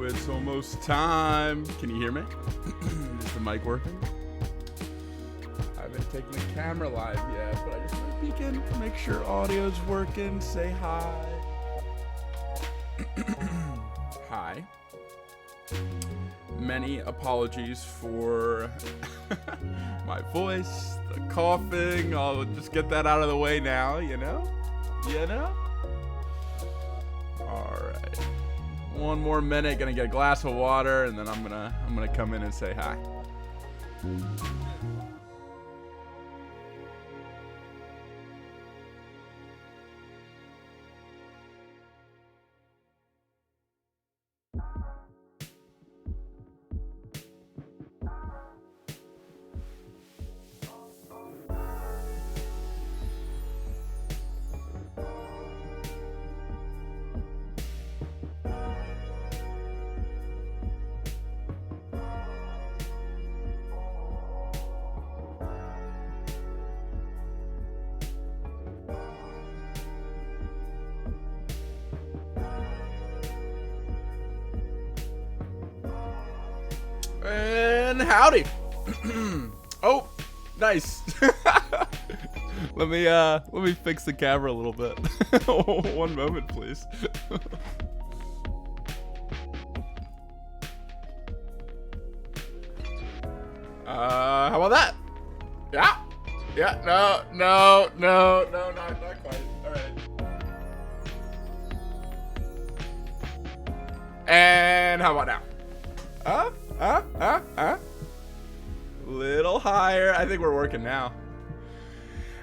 It's almost time. Can you hear me? Is the mic working? I haven't taken the camera live yet, but I just want to peek in, make sure audio's working. Say hi. Hi. Many apologies for my voice, the coughing. I'll just get that out of the way now, you know? All right. One more minute, gonna get a glass of water, and then I'm gonna come in and say hi. And howdy. Oh, nice. Let me fix the camera a little bit. One moment, please. How about that? Yeah. No, not quite. All right. And how about now? Little higher. I think we're working now.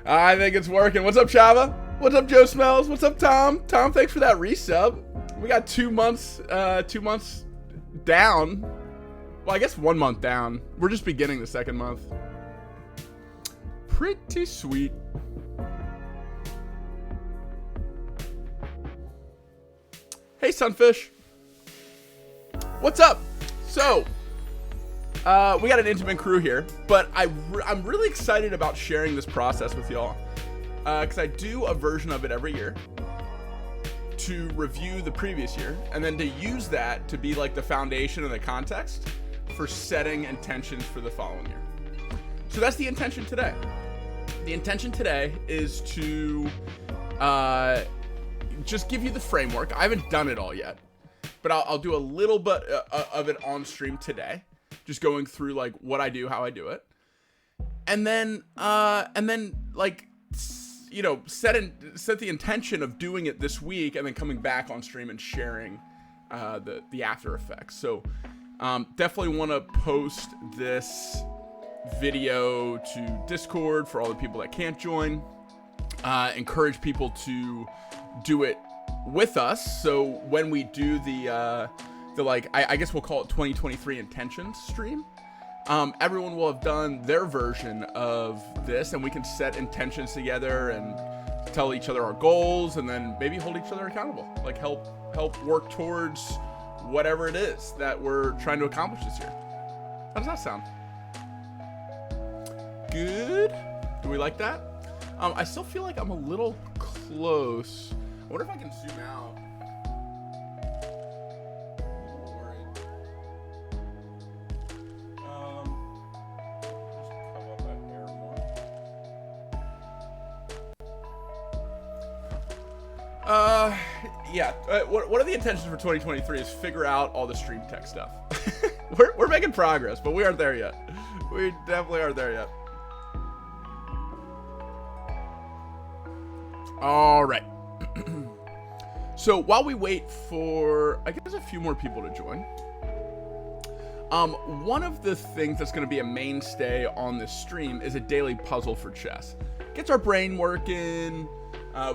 I think it's working. What's up, Chava? What's up, Joe Smells? What's up, Tom? Tom, thanks for that resub. We got 2 months down. Well, I guess 1 month down. We're just beginning the second month. Pretty sweet. Hey, Sunfish. What's up? So, we got an intimate crew here, but I'm really excited about sharing this process with y'all, because I do a version of it every year to review the previous year, and then to use that to be like the foundation and the context for setting intentions for the following year. So that's the intention today. The intention today is to just give you the framework. I haven't done it all yet, but I'll do a little bit of it on stream today, just going through like what I do, how I do it, and then like, you know, set the intention of doing it this week, and then coming back on stream and sharing the after effects. So definitely want to post this video to Discord for all the people that can't join. Encourage people to do it with us, so when we do the like, I guess we'll call it 2023 intentions stream, everyone will have done their version of this, and we can set intentions together and tell each other our goals, and then maybe hold each other accountable, like help work towards whatever it is that we're trying to accomplish this year. How does that sound? Good? Do we like that? I still feel like I'm a little close. I wonder if I can zoom out. I'm a little worried. Just cover up that hair more. Yeah. One of the intentions for 2023 is figure out all the stream tech stuff. We're making progress, but we aren't there yet. We definitely aren't there yet. All right. So while we wait for, I guess, a few more people to join, One of the things that's going to be a mainstay on this stream is a daily puzzle for chess. Gets our brain working.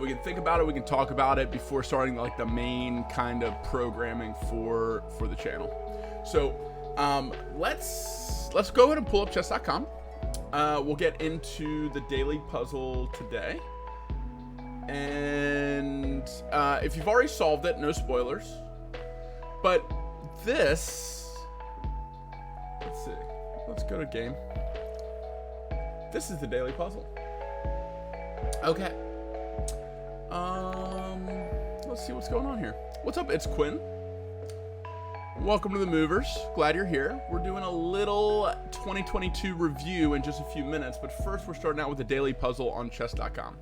We can think about it. We can talk about it before starting like the main kind of programming for the channel. So let's go ahead and pull up chess.com. We'll get into the daily puzzle today. And if you've already solved it, no spoilers. But this, let's see. Let's go to game. This is the daily puzzle. Okay. Let's see what's going on here. What's up? It's Quinn. Welcome to the Movers. Glad you're here. We're doing a little 2022 review in just a few minutes, but first we're starting out with the daily puzzle on chess.com.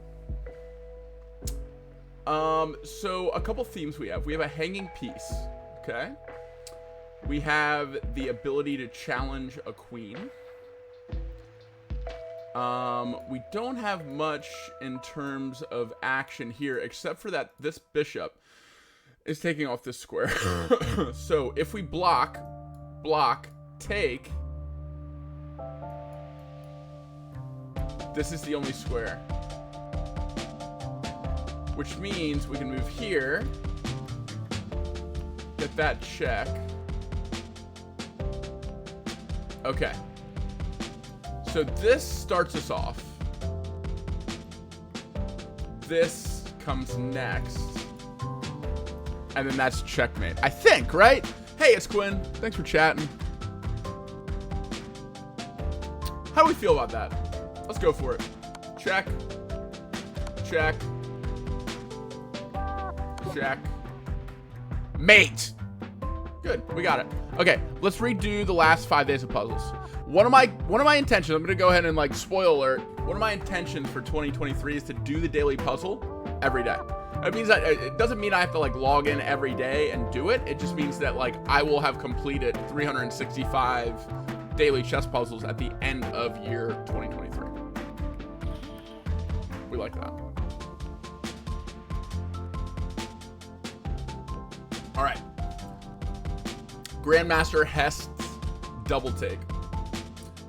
So a couple themes we have. We have a hanging piece, okay? We have the ability to challenge a queen. We don't have much in terms of action here, except for that this bishop is taking off this square. So if we block, take, this is the only square. Which means we can move here, get that check. Okay. So this starts us off. This comes next. And then that's checkmate. I think, right? Hey, it's Quinn. Thanks for chatting. How do we feel about that? Let's go for it. Check. Check. Check. Mate. Good. We got it. Okay, let's redo the last 5 days of puzzles. One of my intentions, I'm gonna go ahead and like spoil alert. One of my intentions for 2023 is to do the daily puzzle every day. It means that it doesn't mean I have to like log in every day and do it. It just means that like I will have completed 365 daily chess puzzles at the end of year 2023. We like that. All right. Grandmaster Hest's double take.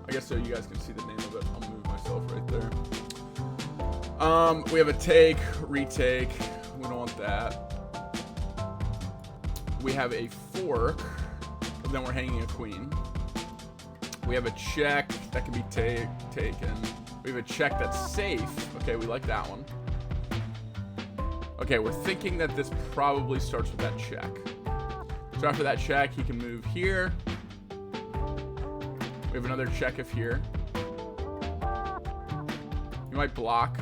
I guess so you guys can see the name of it. I'll move myself right there. We have a take, retake. We don't want that. We have a fork, but then we're hanging a queen. We have a check that can be taken. We have a check that's safe. Okay, we like that one. Okay, we're thinking that this probably starts with that check. So after that check, he can move here. We have another check if here. You might block.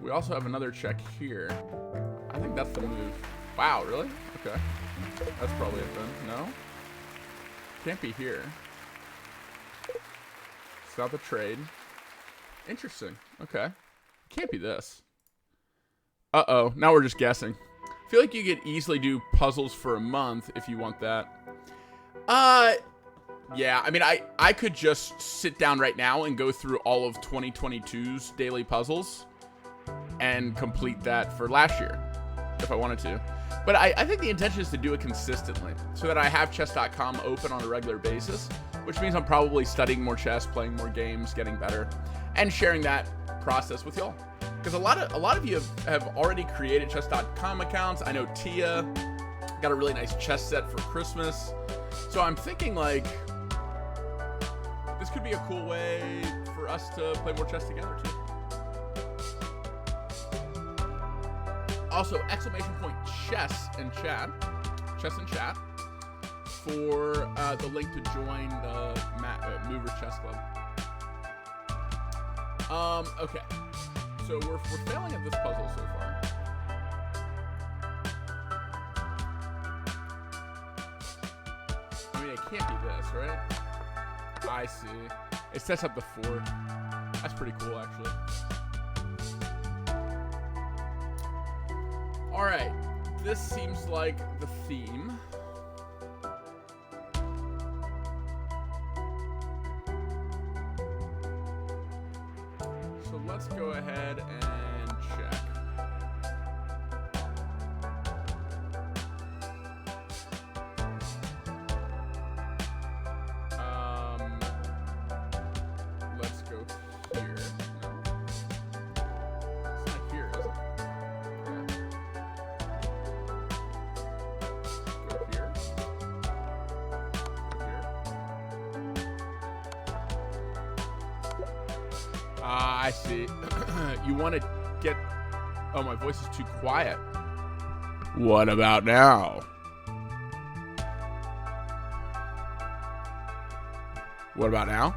We also have another check here. I think that's the move. Wow, really? Okay. That's probably it then. No? Can't be here. Stop the trade. Interesting. Okay. Can't be this. Uh-oh. Now we're just guessing. I feel like you could easily do puzzles for a month if you want that. Yeah. I mean, I could just sit down right now and go through all of 2022's daily puzzles and complete that for last year if I wanted to. But I think the intention is to do it consistently so that I have chess.com open on a regular basis, which means I'm probably studying more chess, playing more games, getting better, and sharing that process with y'all. Because a lot of you have already created chess.com accounts. I know Tia got a really nice chess set for Christmas. So I'm thinking like this could be a cool way for us to play more chess together too. Also, exclamation point chess in chat for the link to join the Movers Chess Club. Okay. So we're failing at this puzzle so far. I mean, it can't be this, right? I see. It sets up the fork. That's pretty cool, actually. All right. This seems like the theme. So let's go ahead and check. Ah, I see. You want to get... Oh, my voice is too quiet. What about now? What about now?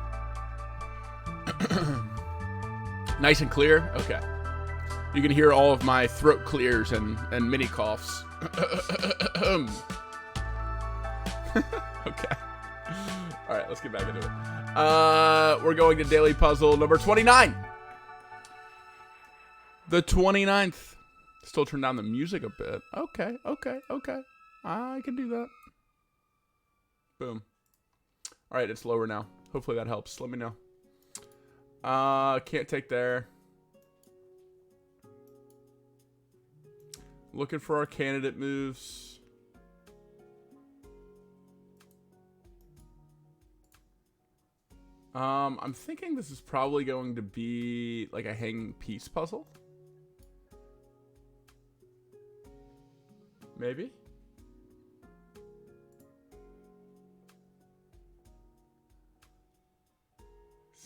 Nice and clear? Okay. You can hear all of my throat clears and mini coughs. Okay. All right, let's get back into it. We're going to daily puzzle number 29. The 29th. Still turn down the music a bit. Okay. I can do that. Boom. All right, it's lower now. Hopefully that helps. Let me know. Can't take there. Looking for our candidate moves. I'm thinking this is probably going to be like a hanging piece puzzle. Maybe.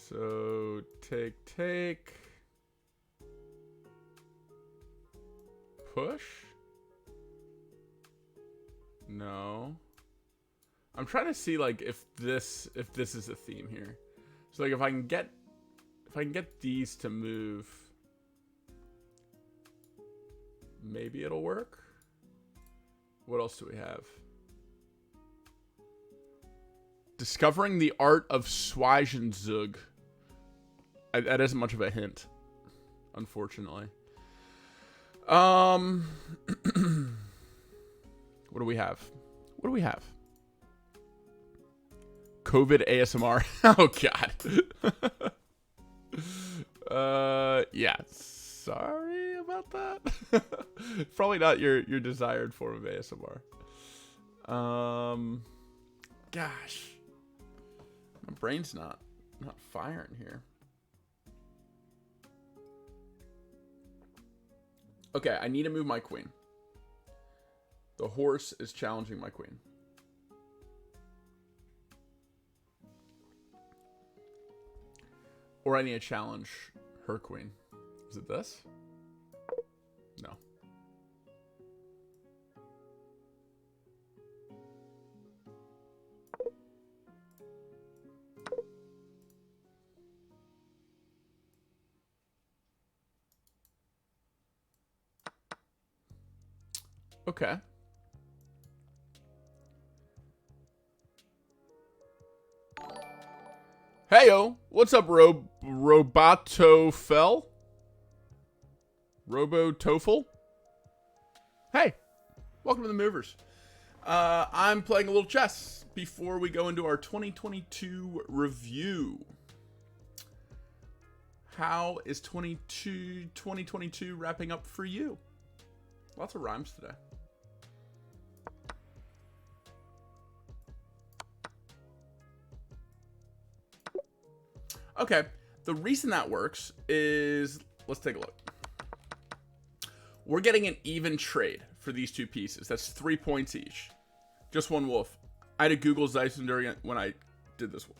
So take. Push? No. I'm trying to see like if this is a theme here. So like if I can get these to move, maybe it'll work. What else do we have? Discovering the art of Zwijgenzug. That isn't much of a hint, unfortunately. What do we have? COVID ASMR. Oh God. Yeah. Sorry about that. Probably not your desired form of ASMR. Gosh. My brain's not firing here. Okay, I need to move my queen. The horse is challenging my queen. Or I need to challenge her queen. Is it this? No. Okay. Heyo, what's up, Robotofel? Robotofel? Hey, welcome to the Movers. I'm playing a little chess before we go into our 2022 review. How is 2022 wrapping up for you? Lots of rhymes today. Okay, the reason that works is, let's take a look. We're getting an even trade for these two pieces. That's 3 points each. Just one wolf. I had to Google Zwijgenzug when I did this one.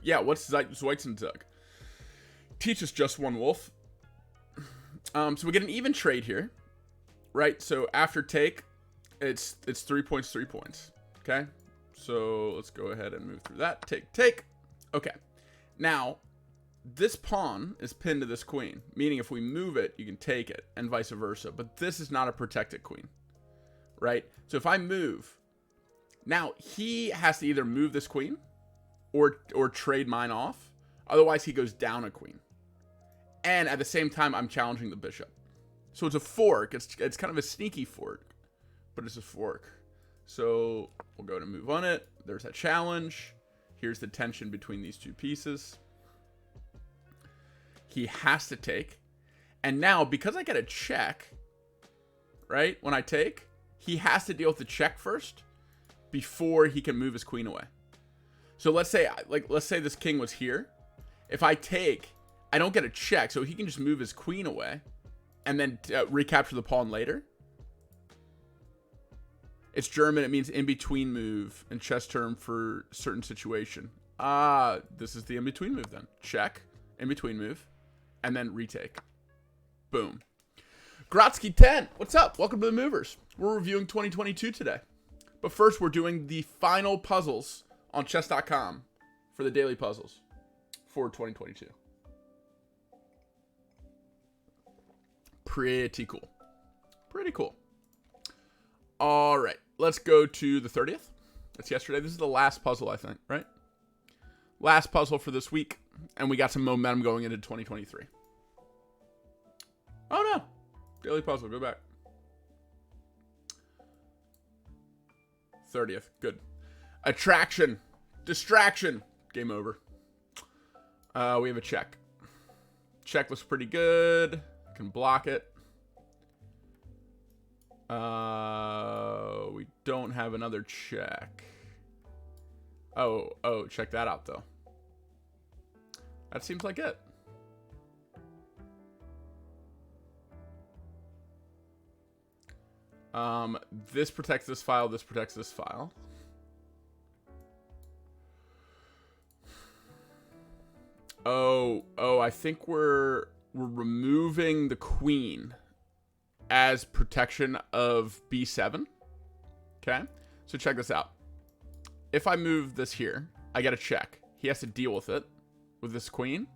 Yeah, what's Zwijgenzug? Teach us just one wolf. So we get an even trade here, right? So after take, it's 3 points, 3 points. Okay, so let's go ahead and move through that. Take. Okay. Now, this pawn is pinned to this queen, meaning if we move it, you can take it, and vice versa. But this is not a protected queen, right? So if I move, now he has to either move this queen or trade mine off. Otherwise, he goes down a queen. And at the same time, I'm challenging the bishop. So it's a fork. It's kind of a sneaky fork, but it's a fork. So we'll go to move on it. There's a challenge. Here's the tension between these two pieces. He has to take. And now, because I get a check, right? When I take, he has to deal with the check first before he can move his queen away. So let's say this king was here. If I take, I don't get a check, so he can just move his queen away and then recapture the pawn later. It's German. It means in-between move and chess term for certain situation. This is the in-between move then. Check. in between move, and then retake. Boom. Grotsky 10, what's up? Welcome to the Movers. We're reviewing 2022 today. But first, we're doing the final puzzles on chess.com for the daily puzzles for 2022. Pretty cool. Pretty cool. All right, let's go to the 30th. That's yesterday. This is the last puzzle, I think, right? Last puzzle for this week, and we got some momentum going into 2023. Oh, no. Daily puzzle, go back. 30th, good. Attraction, distraction, game over. We have a check. Check looks pretty good. Can block it. We don't have another check. Oh, check that out though. That seems like it. This protects this file, this protects this file. Oh, I think we're removing the queen as protection of b7. Okay, so check this out. If I move this here, I get a check. He has to deal with it with this queen,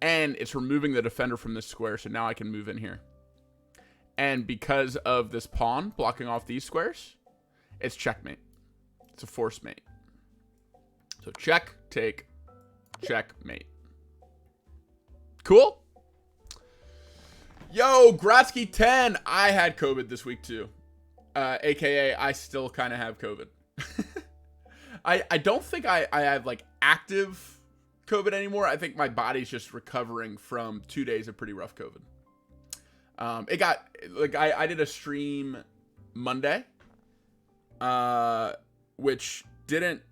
and it's removing the defender from this square, so now I can move in here. And because of this pawn blocking off these squares, it's checkmate. It's a force mate. So check, take, checkmate. Cool? Yo, Grotsky 10. I had COVID this week too. AKA, I still kind of have COVID. I don't think I have like active COVID anymore. I think my body's just recovering from 2 days of pretty rough COVID. It got like I did a stream Monday, which didn't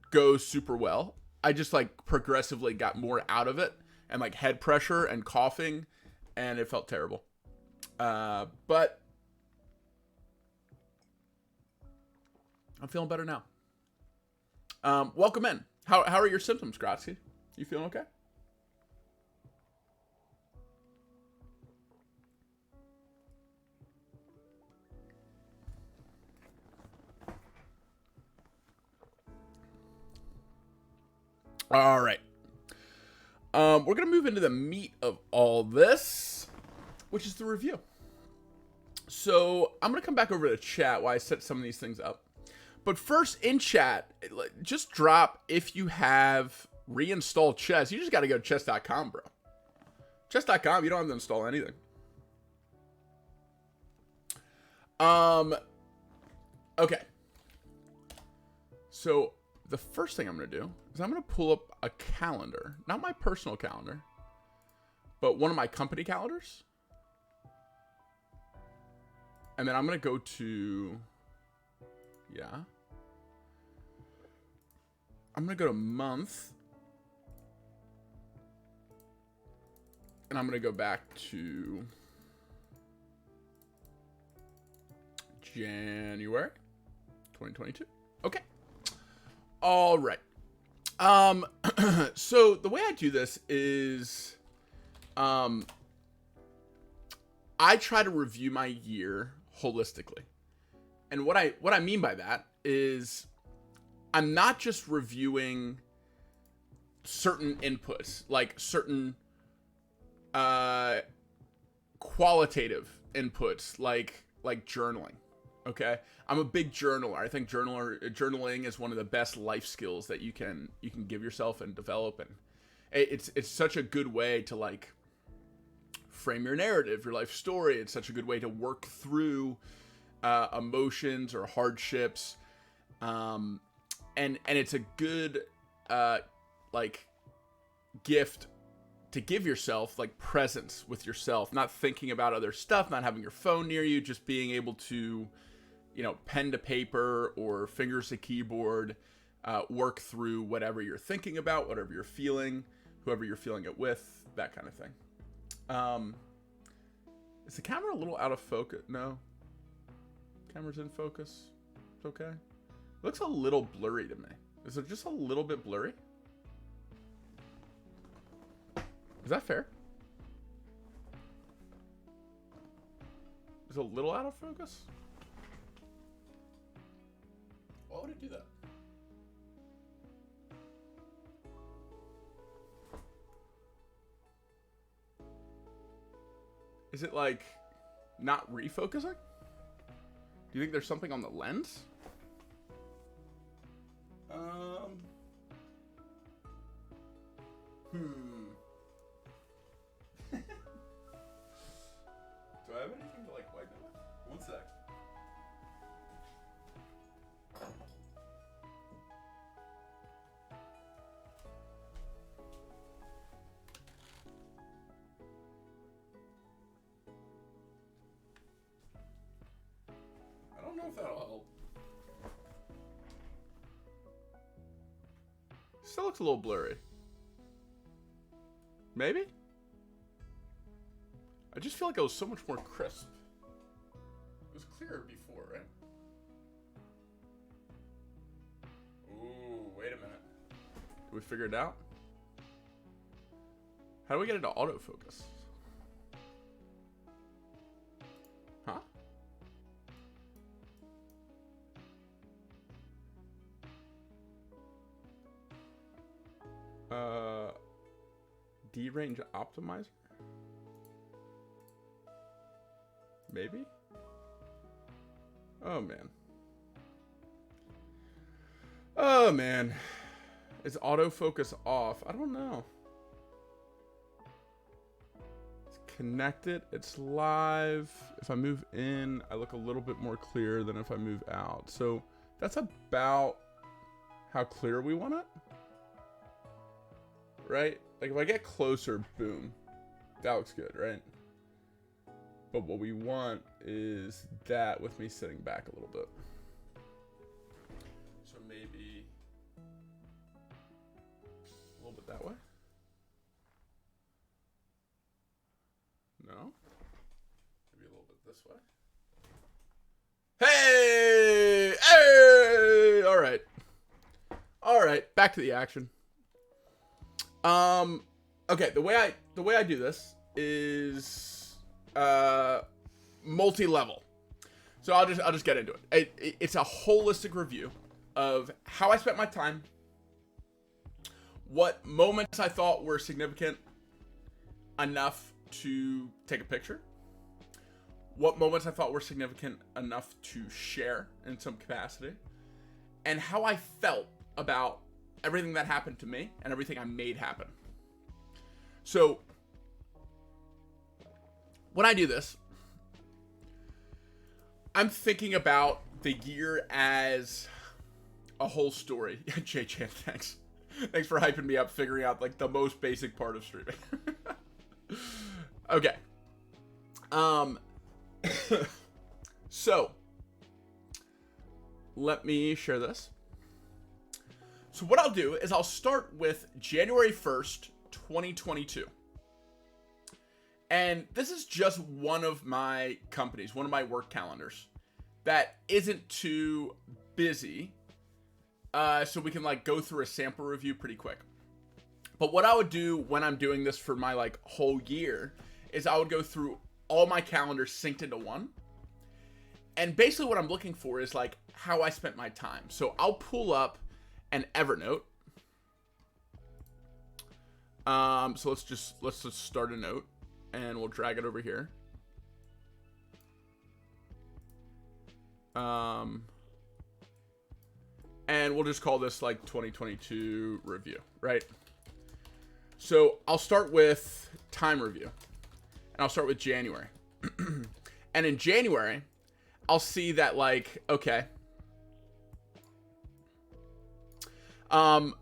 go super well. I just like progressively got more out of it, and like head pressure and coughing, and it felt terrible. But I'm feeling better now. Welcome in. How are your symptoms, Grotsky? You feeling okay? All right. We're going to move into the meat of all this, which is the review. So I'm going to come back over to chat while I set some of these things up. But first, in chat, just drop if you have reinstalled chess. You just got to go to chess.com, bro. Chess.com, you don't have to install anything. Okay. So the first thing I'm going to do is I'm going to pull up a calendar. Not my personal calendar, but one of my company calendars. And then I'm going to go to... Yeah. I'm going to go to month. And I'm going to go back to January 2022. Okay. All right. So the way I do this is, I try to review my year holistically. And what I mean by that is I'm not just reviewing certain inputs, like certain, qualitative inputs, like journaling. Okay. I'm a big journaler. I think journaling is one of the best life skills that you can give yourself and develop. And it's such a good way to like frame your narrative, your life story. It's such a good way to work through emotions or hardships. And it's a good like gift to give yourself, like presence with yourself, not thinking about other stuff, not having your phone near you, just being able to, you know, pen to paper or fingers to keyboard, work through whatever you're thinking about, whatever you're feeling, whoever you're feeling it with, that kind of thing. Is the camera a little out of focus? No. Camera's in focus. It's okay. It looks a little blurry to me. Is it just a little bit blurry? Is that fair? Is it a little out of focus? Why would it do that? Is it like not refocusing? Do you think there's something on the lens? Do I have anything to like wipe it with? One sec. I don't know if that'll help. Still looks a little blurry. Maybe? I just feel like it was so much more crisp. It was clearer before, right? Ooh, wait a minute. Did we figure it out? How do we get it to autofocus? Huh? D-range optimizer? Maybe? Oh, man. Oh, man. Is autofocus off? I don't know. It's connected. It's live. If I move in, I look a little bit more clear than if I move out. So that's about how clear we want it. Right? Like if I get closer, boom. That looks good, right? But what we want is that with me sitting back a little bit. So maybe a little bit that way. No? Maybe a little bit this way. Hey! Hey! All right. All right, back to the action. Okay, the way I do this is multi-level. So I'll just get into it. It's a holistic review of how I spent my time, what moments I thought were significant enough to take a picture, what moments I thought were significant enough to share in some capacity, and how I felt about everything that happened to me and everything I made happen. So when I do this, I'm thinking about the year as a whole story. Jay Chan, thanks. Thanks for hyping me up, figuring out like the most basic part of streaming. Okay. So let me share this. So what I'll do is I'll start with January 1st, 2022. And this is just one of my companies, one of my work calendars that isn't too busy. So we can like go through a sample review pretty quick. But what I would do when I'm doing this for my like whole year is I would go through all my calendars synced into one. And basically what I'm looking for is like how I spent my time. So I'll pull up an Evernote. So let's just start a note and we'll drag it over here. And we'll just call this like 2022 review, right? So I'll start with time review and I'll start with January. And in January, I'll see that like, okay, on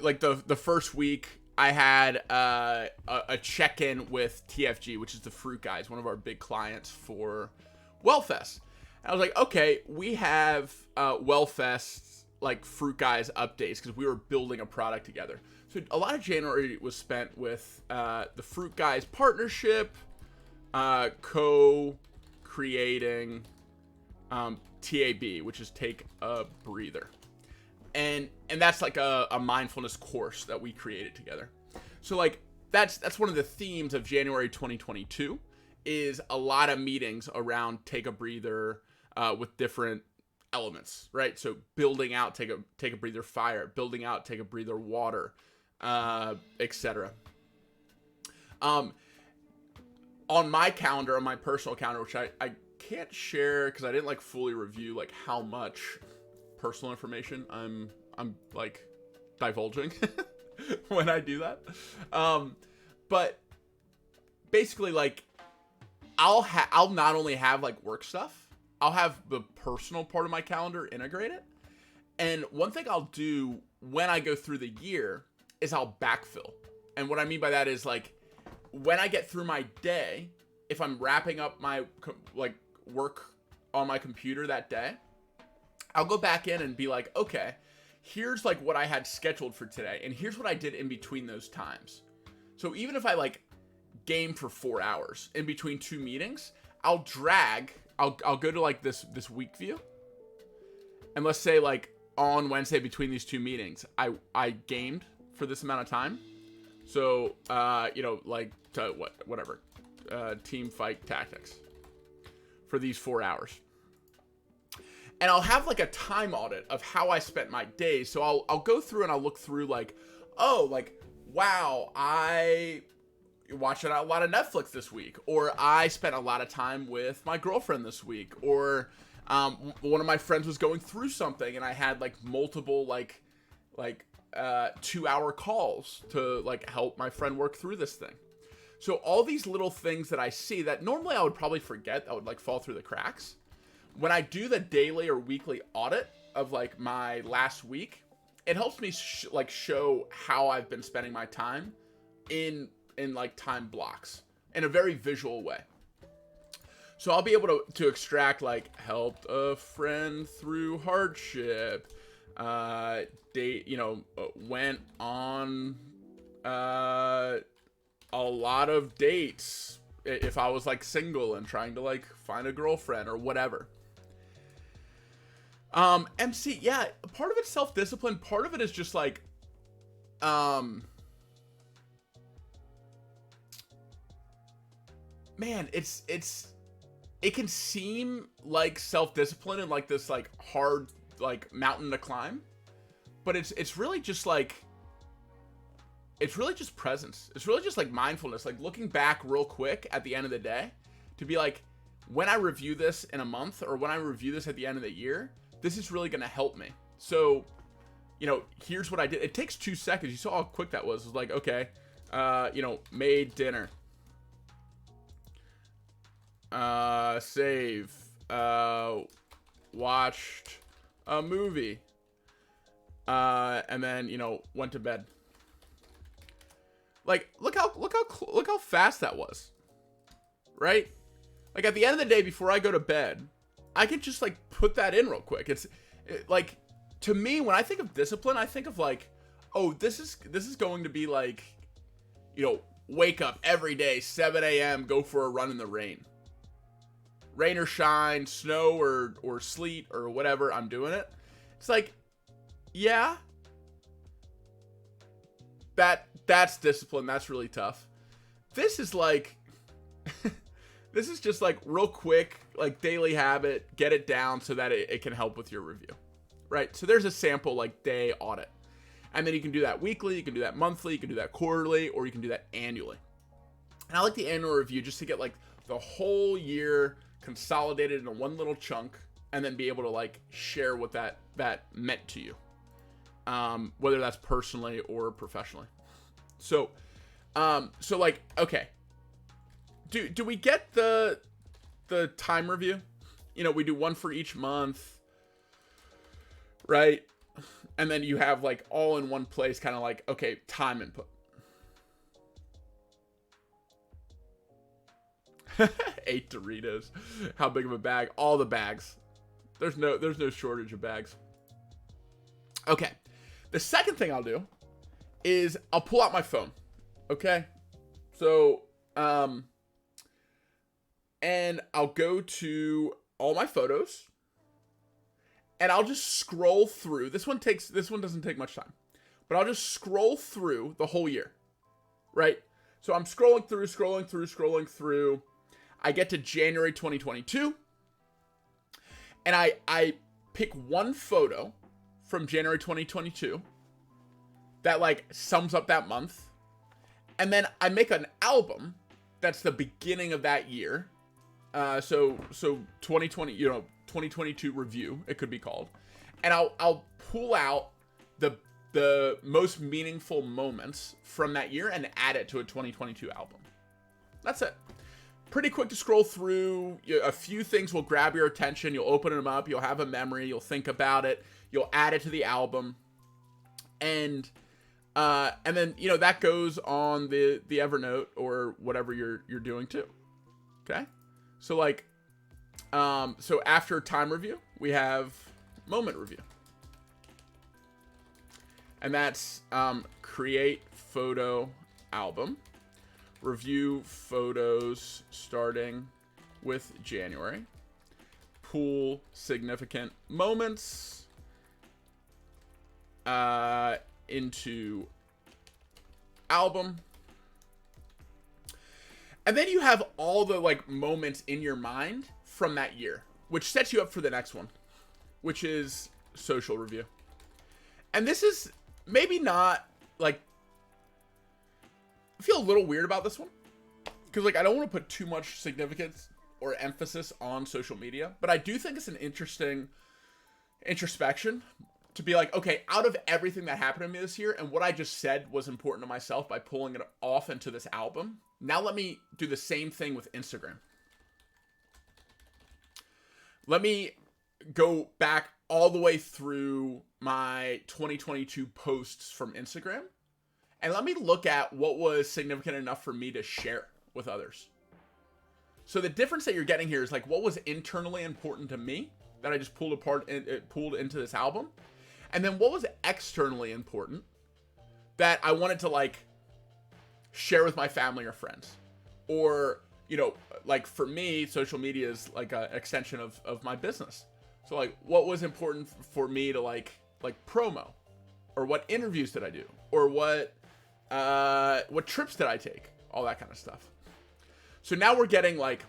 like the first week I had a check-in with TFG, which is the Fruit Guys, one of our big clients for Wellfest. And I was like, okay, we have Wellfest like Fruit Guys updates because we were building a product together. So a lot of January was spent with the Fruit Guys partnership, co-creating TAB, which is Take a Breather. And that's like a mindfulness course that we created together. So like that's one of the themes of January 2022 is a lot of meetings around take a breather with different elements, right? So building out take a breather fire, building out take a breather water, etc. On my calendar, on my personal calendar, which I can't share because I didn't like fully review like how much personal information I'm like divulging when I do that. But basically, like I'll not only have like work stuff, I'll have the personal part of my calendar integrated. And one thing I'll do when I go through the year is I'll backfill. And what I mean by that is like when I get through my day, if I'm wrapping up my like work on my computer that day, I'll go back in and be like, okay, here's like what I had scheduled for today, and here's what I did in between those times. So even if I like game for 4 hours in between two meetings, I'll go to like this week view, and let's say like on Wednesday between these two meetings, I gamed for this amount of time. So like whatever, team fight tactics for these 4 hours. And I'll have like a time audit of how I spent my days. So I'll go through and I'll look through like, oh, like, wow, I watched a lot of Netflix this week, or I spent a lot of time with my girlfriend this week, or one of my friends was going through something and I had like multiple like 2-hour calls to like help my friend work through this thing. So all these little things that I see that normally I would probably forget, that would like fall through the cracks. When I do the daily or weekly audit of like my last week, it helps me show how I've been spending my time in like time blocks in a very visual way. So I'll be able to extract like helped a friend through hardship, went on a lot of dates if I was like single and trying to like find a girlfriend or whatever. MC, yeah, part of it's self-discipline, part of it is just like man, it can seem like self-discipline and like this like hard like mountain to climb, but it's really just like, it's really just presence. It's really just like mindfulness, like looking back real quick at the end of the day to be like, when I review this in a month or when I review this at the end of the year, this is really going to help me. So, here's what I did. It takes 2 seconds. You saw how quick that was. It was like, okay, made dinner. Save. Watched a movie. And then, went to bed. Like, look how fast that was. Right? Like at the end of the day, before I go to bed, I can just like put that in real quick. Like, to me, when I think of discipline, I think of like, oh, this is going to be like, wake up every day, 7 a.m., go for a run in the rain. Rain or shine, snow or sleet or whatever, I'm doing it. It's like, yeah, that's discipline. That's really tough. This is like, this is just like real quick, like daily habit, get it down so that it can help with your review, right? So there's a sample like day audit. And then you can do that weekly, you can do that monthly, you can do that quarterly, or you can do that annually. And I like the annual review just to get like the whole year consolidated into one little chunk and then be able to like share what that meant to you. Whether that's personally or professionally. So like, okay. Do we get the time review? We do one for each month, right? And then you have like all in one place, kind of like, okay, time input. 8 Doritos. How big of a bag? All the bags. There's no shortage of bags. Okay. The second thing I'll do is I'll pull out my phone. Okay? So, and I'll go to all my photos and I'll just scroll through. This one doesn't take much time, but I'll just scroll through the whole year, right? So I'm scrolling through. I get to January 2022. And I pick one photo from January 2022 that like sums up that month. And then I make an album that's the beginning of that year. So 2020, 2022 review, it could be called. And I'll pull out the most meaningful moments from that year and add it to a 2022 album. That's it. Pretty quick to scroll through. A few things will grab your attention. You'll open them up. You'll have a memory. You'll think about it. You'll add it to the album. And then, that goes on the Evernote or whatever you're doing too. Okay. So like, so after time review, we have moment review. And that's create photo album, review photos starting with January, pull significant moments into album. And then you have all the like moments in your mind from that year, which sets you up for the next one, which is social review. And this is maybe not like, I feel a little weird about this one because like I don't want to put too much significance or emphasis on social media, but I do think it's an interesting introspection to be like, okay, out of everything that happened to me this year and what I just said was important to myself by pulling it off into this album, now let me do the same thing with Instagram. Let me go back all the way through my 2022 posts from Instagram and let me look at what was significant enough for me to share with others. So the difference that you're getting here is like what was internally important to me that I just pulled apart and it pulled into this album. And then what was externally important that I wanted to like share with my family or friends. Or, like for me, social media is like an extension of my business. So like what was important for me to like promo, or what interviews did I do, or what trips did I take, all that kind of stuff. So now we're getting like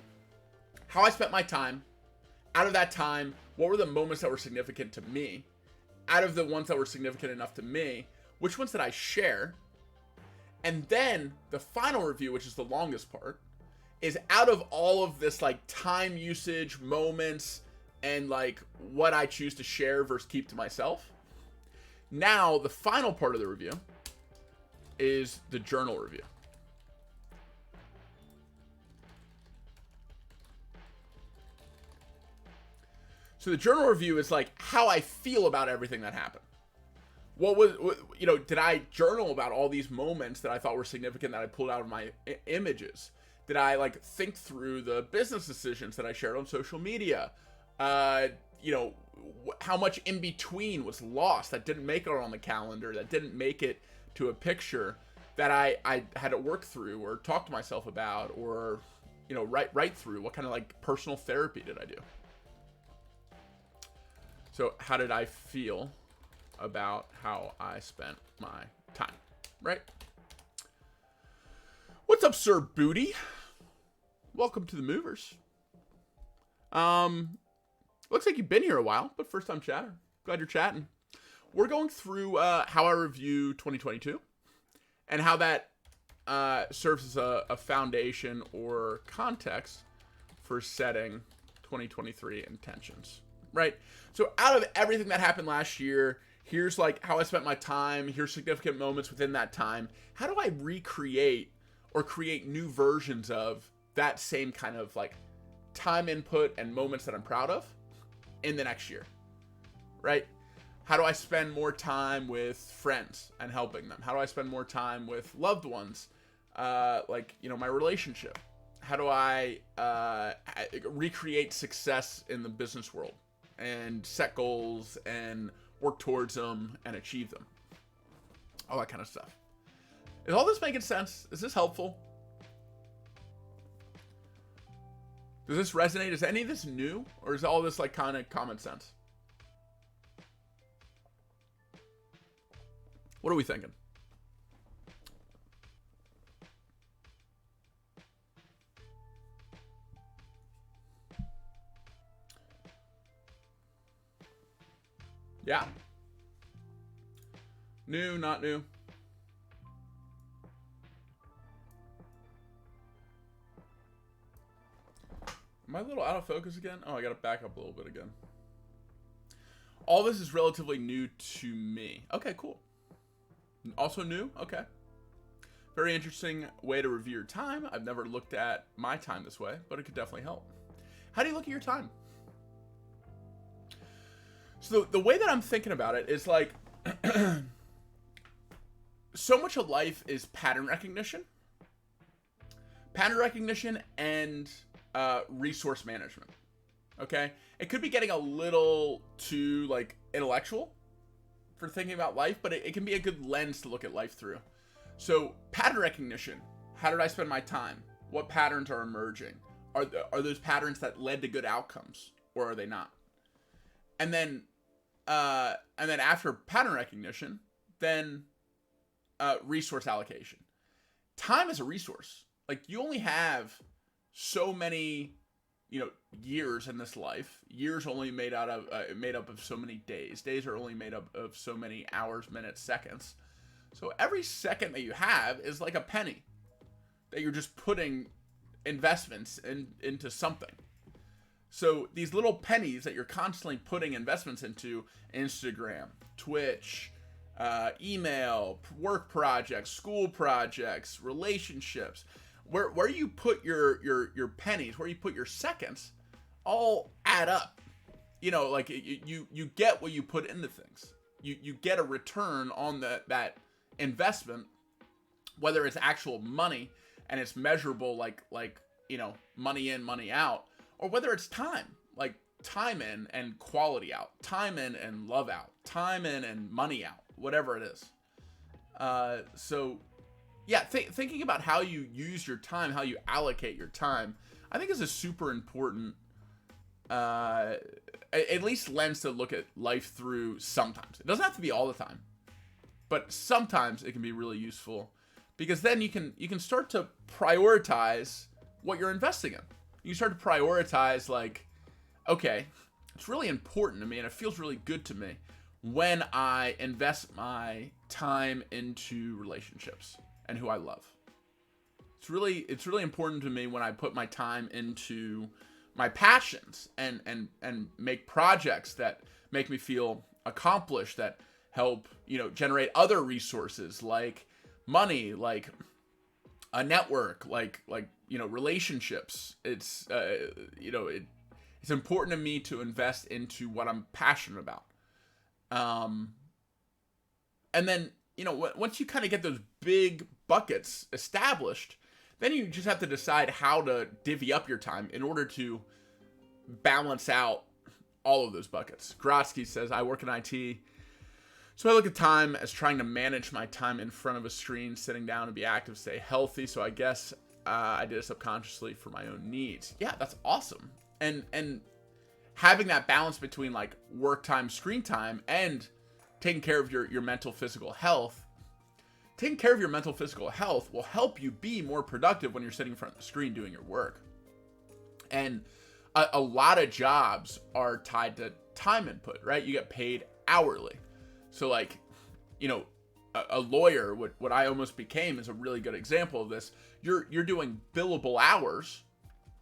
how I spent my time. Out of that time, what were the moments that were significant to me? Out of the ones that were significant enough to me, which ones did I share? And then the final review, which is the longest part, is out of all of this like time usage, moments, and like what I choose to share versus keep to myself. Now, the final part of the review is the journal review. So the journal review is like how I feel about everything that happened. Did I journal about all these moments that I thought were significant that I pulled out of my images? Did I like think through the business decisions that I shared on social media? How much in between was lost that didn't make it on the calendar, that didn't make it to a picture that I had to work through or talk to myself about, or, write through? What kind of like personal therapy did I do? So how did I feel about how I spent my time, right? What's up, Sir Booty? Welcome to the Movers. Looks like you've been here a while, but first time chatter. Glad you're chatting. We're going through how I review 2022 and how that serves as a foundation or context for setting 2023 intentions, right? So out of everything that happened last year, here's like how I spent my time. Here's significant moments within that time. How do I recreate or create new versions of that same kind of like time input and moments that I'm proud of in the next year, right? How do I spend more time with friends and helping them? How do I spend more time with loved ones? My relationship. How do I recreate success in the business world and set goals and work towards them and achieve them? All that kind of stuff. Is all this making sense? Is this helpful? Does this resonate? Is any of this new? Or is all this like kind of common sense? What are we thinking? Yeah. New, not new. Am I a little out of focus again? Oh, I gotta back up a little bit again. All this is relatively new to me. Okay, cool. Also new? Okay. Very interesting way to review your time. I've never looked at my time this way, but it could definitely help. How do you look at your time? So the way that I'm thinking about it is like, so much of life is pattern recognition. Pattern recognition and resource management. Okay? It could be getting a little too, like, intellectual for thinking about life, but it can be a good lens to look at life through. So, pattern recognition. How did I spend my time? What patterns are emerging? Are those patterns that led to good outcomes, or are they not? And then after pattern recognition, then resource allocation. Time is a resource. Like, you only have so many, years in this life. Years only made up of so many days. Days are only made up of so many hours, minutes, seconds. So every second that you have is like a penny that you're just putting investments into something. So these little pennies that you're constantly putting investments into, Instagram, Twitch, email, work projects, school projects, relationships, where you put your pennies, where you put your seconds, all add up. Like you get what you put into things. You get a return on that investment, whether it's actual money and it's measurable, like money in, money out, or whether it's time, like time in and quality out, time in and love out, time in and money out, whatever it is. So yeah, thinking about how you use your time, how you allocate your time, I think is a super important, at least lens to look at life through sometimes. It doesn't have to be all the time, but sometimes it can be really useful, because then you can start to prioritize what you're investing in. You start to prioritize, like, okay, it's really important to me and it feels really good to me when I invest my time into relationships and who I love. It's really important to me when I put my time into my passions and make projects that make me feel accomplished, that help, generate other resources like money, like a network, like relationships. It's it's important to me to invest into what I'm passionate about. And then, once you kind of get those big buckets established, then you just have to decide how to divvy up your time in order to balance out all of those buckets. Grotsky says, I work in IT, so I look at time as trying to manage my time in front of a screen, sitting down and be active, stay healthy. So I guess I did it subconsciously for my own needs. Yeah, that's awesome. And having that balance between like work time, screen time, and taking care of your mental, physical health. Taking care of your mental, physical health will help you be more productive when you're sitting in front of the screen doing your work. And a lot of jobs are tied to time input, right? You get paid hourly. So like, a lawyer, what I almost became, is a really good example of this. You're doing billable hours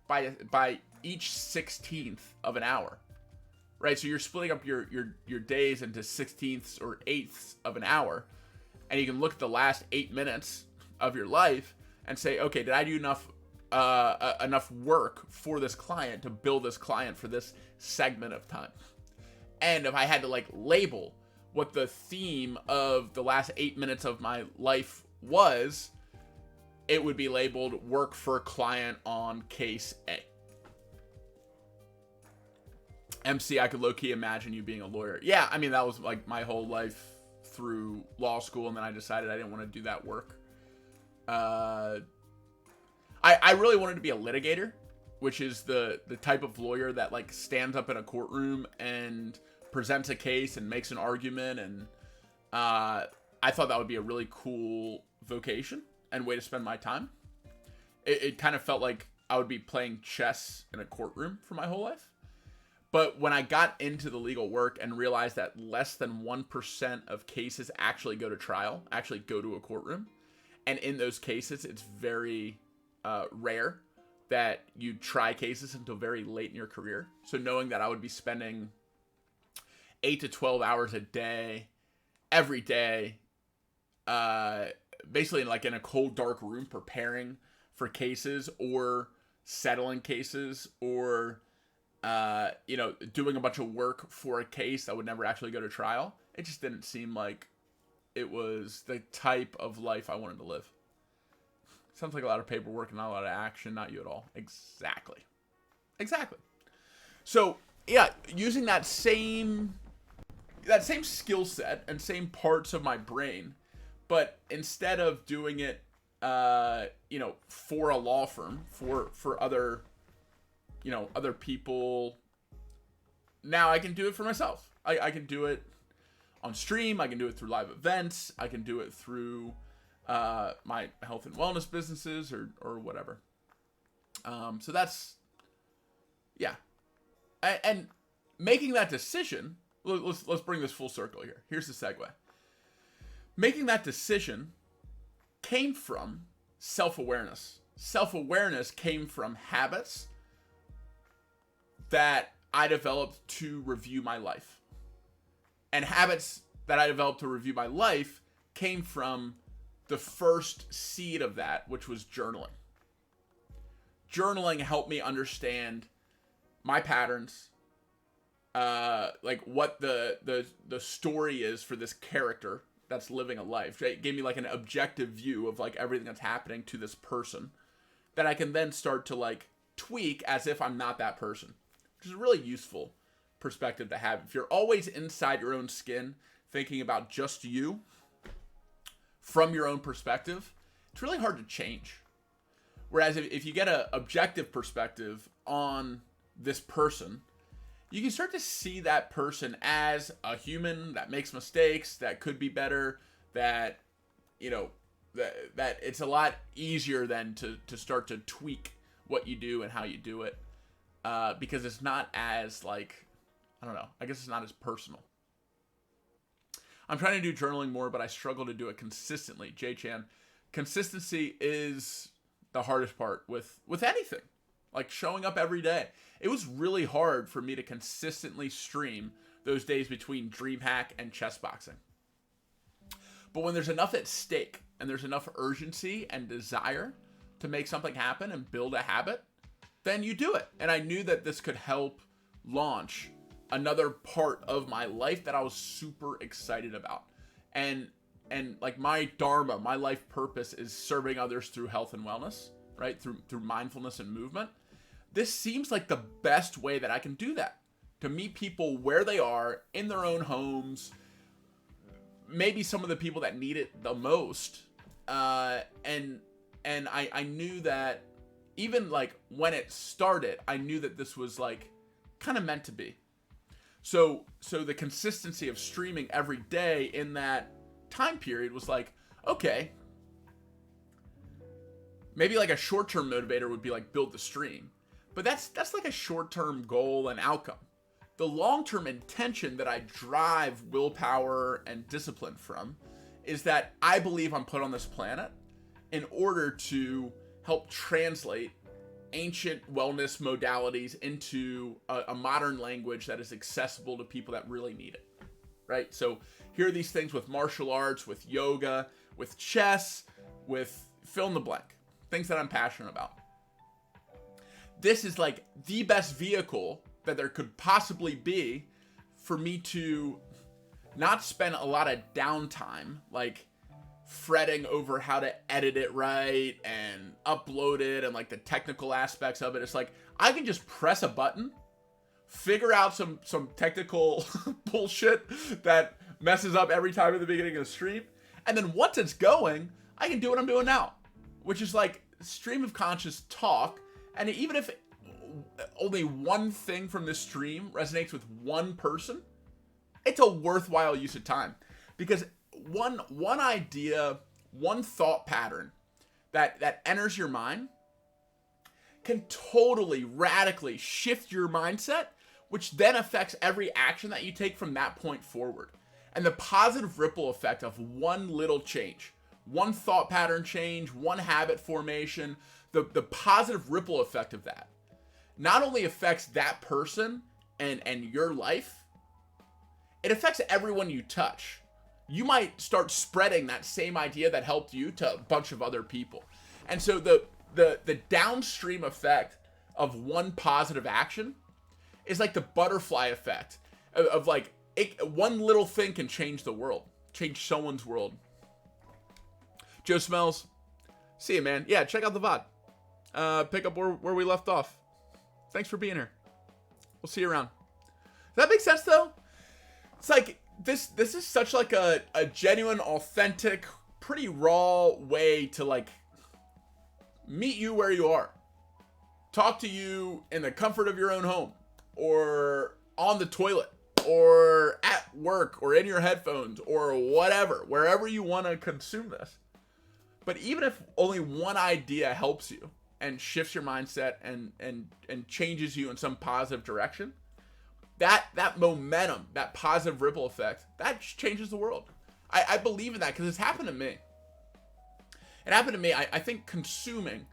by each 16th of an hour, right? So you're splitting up your days into 16ths or 8ths of an hour, and you can look at the last 8 minutes of your life and say, okay, did I do enough work for this client to bill this client for this segment of time? And if I had to like label what the theme of the last 8 minutes of my life was, it would be labeled work for client on case A. MC, I could low-key imagine you being a lawyer. Yeah, I mean, that was like my whole life through law school, and then I decided I didn't want to do that work. I really wanted to be a litigator, which is the type of lawyer that like stands up in a courtroom and presents a case and makes an argument, and I thought that would be a really cool vocation and way to spend my time. It kind of felt like I would be playing chess in a courtroom for my whole life. But when I got into the legal work and realized that less than 1% of cases actually go to trial, actually go to a courtroom, and in those cases, it's very rare that you try cases until very late in your career. So knowing that I would be spending 8 to 12 hours a day, every day, basically like in a cold, dark room preparing for cases or settling cases or doing a bunch of work for a case that would never actually go to trial. It just didn't seem like it was the type of life I wanted to live. Sounds like a lot of paperwork and not a lot of action. Not you at all. Exactly. So yeah, using that same skill set and same parts of my brain, but instead of doing it, for a law firm, for other people, now I can do it for myself. I can do it on stream. I can do it through live events. I can do it through my health and wellness businesses or whatever. So that's, yeah. And making that decision, let's bring this full circle here. Here's the segue. Making that decision came from self-awareness. Self-awareness came from habits that I developed to review my life. And habits that I developed to review my life came from the first seed of that, which was journaling. Journaling helped me understand my patterns, like what the story is for this character that's living a life. It gave me like an objective view of like everything that's happening to this person that I can then start to like tweak as if I'm not that person, which is a really useful perspective to have. If you're always inside your own skin, thinking about just you from your own perspective, it's really hard to change. Whereas if you get an objective perspective on this person, you can start to see that person as a human that makes mistakes, that could be better, that, that it's a lot easier then to start to tweak what you do and how you do it. Because it's not as like, I don't know, I guess it's not as personal. I'm trying to do journaling more, but I struggle to do it consistently. J-Chan, consistency is the hardest part with anything. Like showing up every day. It was really hard for me to consistently stream those days between DreamHack and chess boxing. But when there's enough at stake and there's enough urgency and desire to make something happen and build a habit, then you do it. And I knew that this could help launch another part of my life that I was super excited about. And like my dharma, my life purpose is serving others through health and wellness, right? Through mindfulness and movement. This seems like the best way that I can do that. To meet people where they are, in their own homes, maybe some of the people that need it the most. And I knew that even like when it started, I knew that this was like kind of meant to be. So the consistency of streaming every day in that time period was like, okay, maybe like a short-term motivator would be like build the stream. But that's like a short-term goal and outcome. The long-term intention that I drive willpower and discipline from is that I believe I'm put on this planet in order to help translate ancient wellness modalities into a modern language that is accessible to people that really need it, right? So here are these things with martial arts, with yoga, with chess, with fill in the blank, things that I'm passionate about. This is like the best vehicle that there could possibly be for me to not spend a lot of downtime, like fretting over how to edit it right and upload it and like the technical aspects of it. It's like, I can just press a button, figure out some technical bullshit that messes up every time at the beginning of the stream. And then once it's going, I can do what I'm doing now, which is like stream of conscious talk. And even if only one thing from this stream resonates with one person, it's a worthwhile use of time. Because one idea, one thought pattern that enters your mind can totally, radically shift your mindset which then affects every action that you take from that point forward. And the positive ripple effect of one little change, one thought pattern change, one habit formation, the positive ripple effect of that not only affects that person and your life, it affects everyone you touch. You might start spreading that same idea that helped you to a bunch of other people. And so the downstream effect of one positive action is like the butterfly effect of like, one little thing can change the world, change someone's world. Joe Smells, see you, man. Yeah, check out the VOD. Pick up where we left off. Thanks for being here. We'll see you around. Does that make sense, though? It's like, this is such like a genuine, authentic, pretty raw way to like meet you where you are. Talk to you in the comfort of your own home, or on the toilet, or at work, or in your headphones, or whatever, wherever you want to consume this. But even if only one idea helps you and shifts your mindset and changes you in some positive direction, that momentum, that positive ripple effect, that changes the world. I believe in that because it's happened to me. It happened to me. I think consuming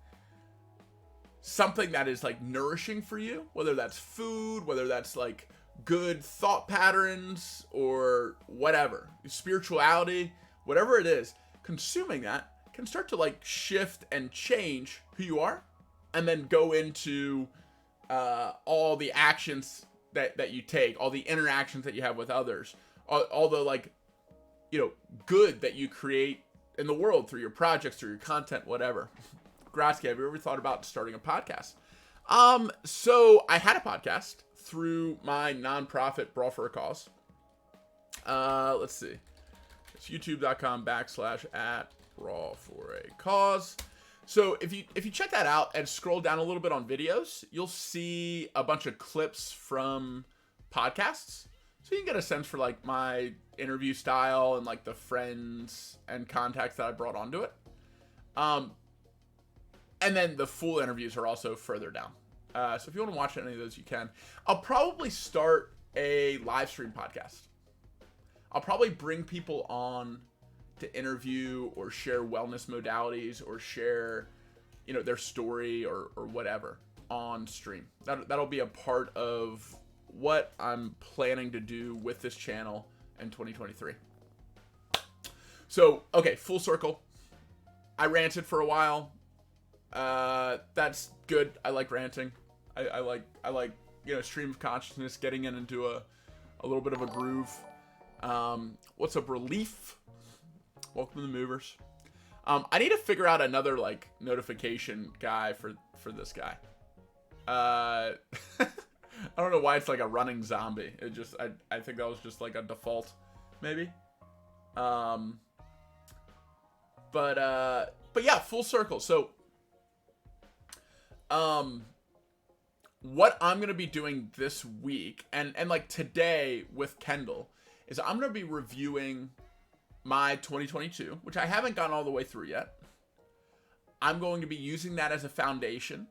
something that is like nourishing for you, whether that's food, whether that's like good thought patterns or whatever, spirituality, whatever it is, consuming that can start to like shift and change who you are, and then go into all the actions that you take, all the interactions that you have with others, all the like, you know, good that you create in the world through your projects, through your content, whatever. Gratsky, have you ever thought about starting a podcast? So I had a podcast through my nonprofit Brawl for a Cause. Let's see. It's youtube.com/@Brawl4a-Cause. So if you check that out and scroll down a little bit on videos, you'll see a bunch of clips from podcasts. So you can get a sense for like my interview style and like the friends and contacts that I brought onto it. And then the full interviews are also further down. So if you want to watch any of those, you can. I'll probably start a live stream podcast. I'll probably bring people on to interview or share wellness modalities or share, you know, their story or whatever on stream. That'll be a part of what I'm planning to do with this channel in 2023. So, okay, full circle. I ranted for a while. That's good. I like ranting. I like, you know, stream of consciousness, getting into a little bit of a groove. What's up, Relief? Welcome to the Movers. I need to figure out another like notification guy for this guy. I don't know why it's like a running zombie. It just, I think that was just like a default, maybe. But yeah, full circle. So, what I'm gonna be doing this week, and like today with Kendall, is I'm gonna be reviewing my 2022, which I haven't gone all the way through yet. I'm going to be using that as a foundation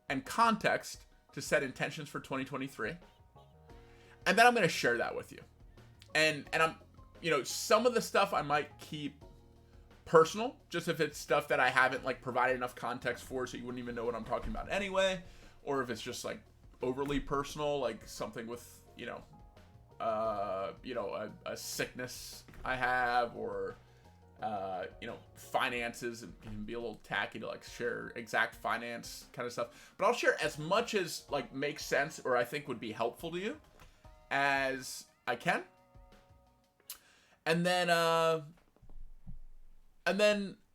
and context to set intentions for 2023. And then I'm going to share that with you. And I'm, you know, some of the stuff I might keep personal, just if it's stuff that I haven't like provided enough context for, so you wouldn't even know what I'm talking about anyway. Or if it's just like overly personal, like something with, a sickness I have, or, finances, and can be a little tacky to like share exact finance kind of stuff. But I'll share as much as like makes sense or I think would be helpful to you as I can. And then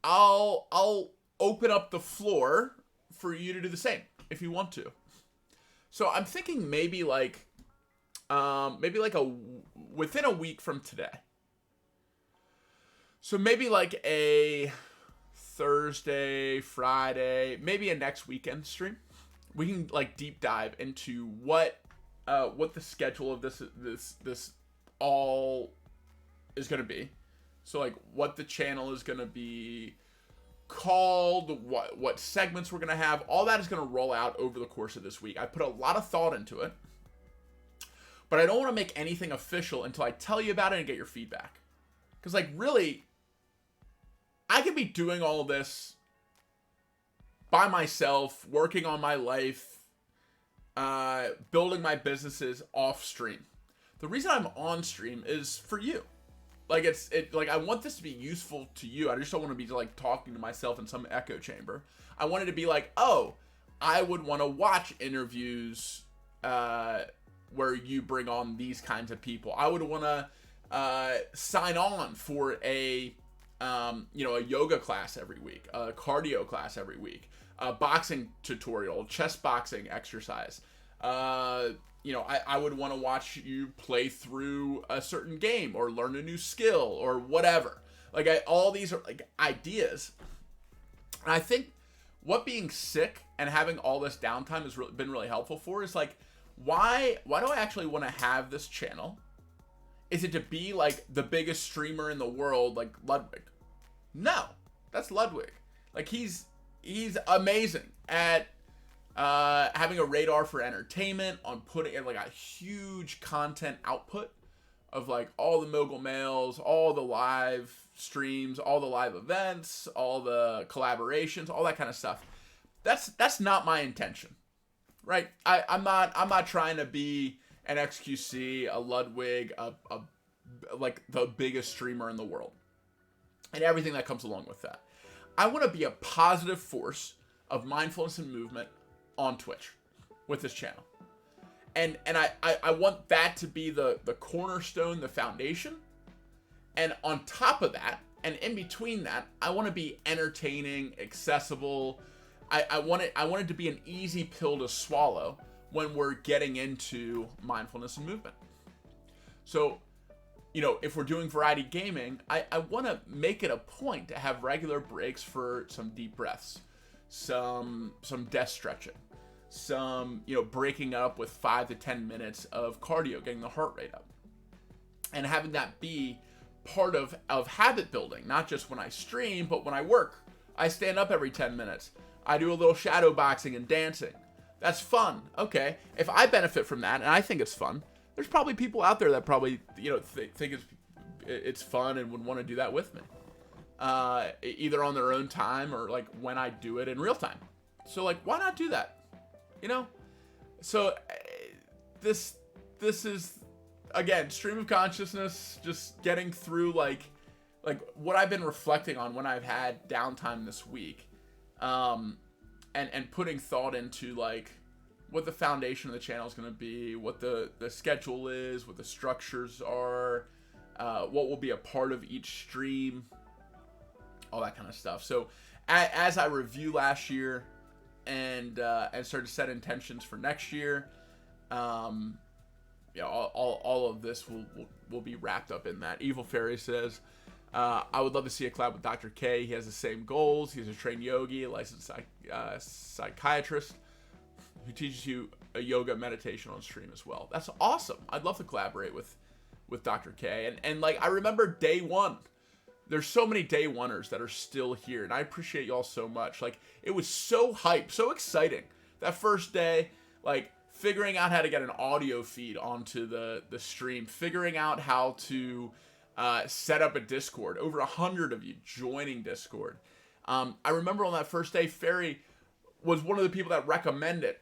I'll open up the floor for you to do the same if you want to. So I'm thinking maybe like within a week from today. So maybe like a Thursday, Friday, maybe a next weekend stream. We can like deep dive into what the schedule of this all is going to be. So like what the channel is going to be called, what segments we're going to have, all that is going to roll out over the course of this week. I put a lot of thought into it. but I don't want to make anything official until I tell you about it and get your feedback. Because, like, really, I could be doing all of this by myself, working on my life, building my businesses off stream. The reason I'm on stream is for you. Like, like, I want this to be useful to you. I just don't want to be, like, talking to myself in some echo chamber. I want it to be like, oh, I would want to watch interviews where you bring on these kinds of people. I would want to sign on for a yoga class every week, a cardio class every week, a boxing tutorial, chess boxing exercise. I would want to watch you play through a certain game or learn a new skill or whatever. Like, all these are like ideas. And I think what being sick and having all this downtime has been really helpful for is, like, why do I actually want to have this channel? Is it to be like the biggest streamer in the world, like Ludwig? No, that's Ludwig. Like, he's amazing at having a radar for entertainment, on putting in like a huge content output of like all the mogul mails, all the live streams, all the live events, all the collaborations, all that kind of stuff. That's not my intention, right? I'm not trying to be an XQC, a Ludwig, a like the biggest streamer in the world, and everything that comes along with that. I want to be a positive force of mindfulness and movement on Twitch with this channel. And I want that to be the cornerstone, the foundation. And on top of that, and in between that, I want to be entertaining, accessible. I want it to be an easy pill to swallow when we're getting into mindfulness and movement. So, if we're doing variety gaming, I want to make it a point to have regular breaks for some deep breaths, some desk stretching, some, breaking up with 5 to 10 minutes of cardio, getting the heart rate up, and having that be part of habit building, not just when I stream, but when I work. I stand up every 10 minutes. I do a little shadow boxing and dancing. That's fun. Okay. If I benefit from that, and I think it's fun, there's probably people out there that probably, think it's fun and would want to do that with me. Either on their own time or like when I do it in real time. So, like, why not do that? So this is, again, stream of consciousness, just getting through like what I've been reflecting on when I've had downtime this week, and putting thought into like what the foundation of the channel is going to be, what the schedule is, what the structures are, what will be a part of each stream, all that kind of stuff. So as I review last year and start to set intentions for next year, all of this will be wrapped up in that. Evil Fairy says, I would love to see a collab with Dr. K. He has the same goals. He's a trained yogi, a licensed psychiatrist who teaches you a yoga meditation on stream as well. That's awesome. I'd love to collaborate with Dr. K. And like, I remember day one. There's so many day oneers that are still here, and I appreciate y'all so much. Like, it was so hype, so exciting. That first day, like, figuring out how to get an audio feed onto the stream, figuring out how to set up a Discord. Over 100 of you joining Discord. I remember on that first day, Fairy was one of the people that recommended